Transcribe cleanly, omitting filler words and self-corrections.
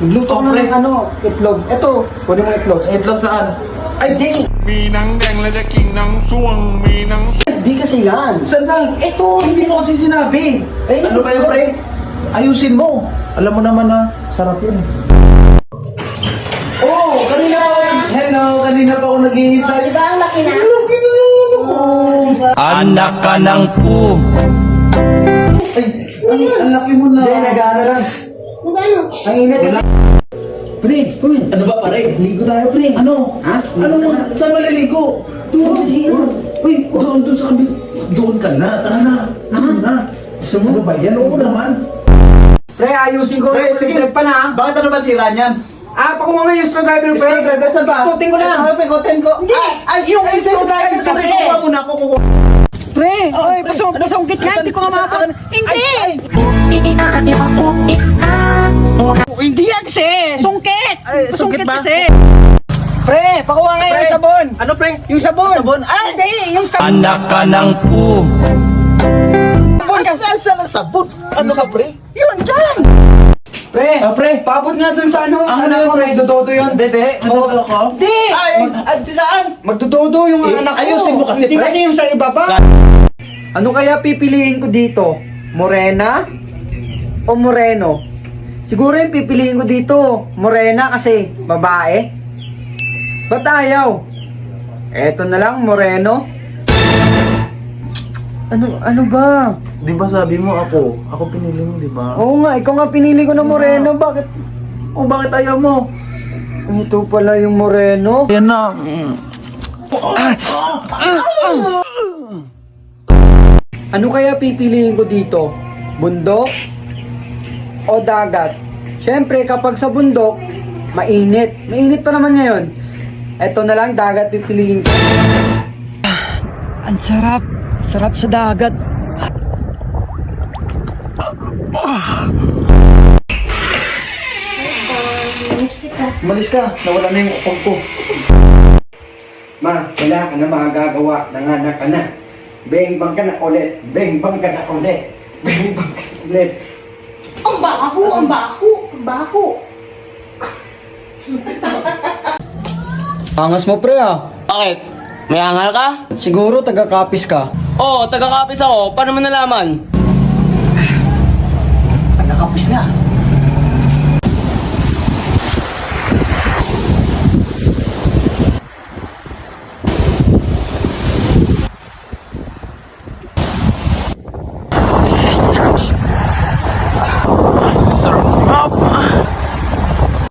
Luto ko na ng itlog. Eto, kunin mo itlog. Itlog saan? Ay, di! มีหนังแดงและจะกินหนังส่วงมีหนัง Di kasi yan. Saan ba? Eto, hindi mo kasi sinabi. Eh, ano ba yun, pre? Ayusin mo. Alam mo naman na, sarap yun. Oh, kanina pa. Hello, kanina pa ako naghihintay. Diba ang laki na? Anak ka ng pu. Ay, ang laki mo na. Hindi, nag-ano lang. Nag-ano? Ang init kasi. Pre, uy, ano ba pare? Ligo tayo, pre. Ano? Ha? Ano mo? Saan maliligo? Doon sa GR. Uy, doon sa kabit. Doon ka na. Tara na. Doon na. Gusto mo ba yan? Oo naman. Pre, ayusin ko. Pre, sige. Pa na. Bakit ano ba sira niyan? Pakuha nga yung screwdriver, pre. Screwdriver, saan ba? Ikutin ko lang. Ikutin ko. Hindi. Ay, yung screwdriver kasi. Kuha mo na ako. Pre, oy, pasungkit yan. Hindi ko nga makakon. Hindi! Hindi yan kasi. Sungkit! Sungkit ba? kasi. Pre, pakuha nga yung sabon. Ano, pre? Yung sabon. Sabon? Ah, Hindi, yung sabon. Anak ka ng pu. Saan ang sabon? Ano ka, pre? Yun, dyan! Pre, Pre, paabot nga dun sa ano. ang ano, pre? Dododo yun. Dede? Dododo ko? Hindi! Ay, saan? Magdudodo yung anak ko. ayusin mo kasi, Hindi pre. kasi yung sa ibaba. Ano kaya pipiliin ko dito? Morena o moreno? Siguro yung pipiliin ko dito, morena kasi babae. Ba't ayaw? Eto na lang, moreno. Ano ba? Di ba sabi mo ako? Ako pinili mo, di ba? Oo nga, ikaw nga pinili ko na moreno. Bakit? Bakit ayaw mo? Ito pala yung moreno. Yan na. Ano kaya pipiliin ko dito? Bundok o dagat? Siyempre, kapag sa bundok, mainit. Mainit pa naman ngayon. Eto na lang, dagat pipiliin ko. Ang sarap. Sarap sa dagat. Umalis ka. Nawala na yung upong ko. Ma, wala ka na magagawa. Nanganak ka na. Beng-bang ka na ulit. Beng-bang ka na ulit. Beng-bang ka na ulit. Ang baho, ang baho, ang baho. Angas mo, pre, ah. Bakit? May angal ka? Siguro taga-kapis ka. Oo, taga-kapis ako. Paano mo nalaman? Taga-kapis nga.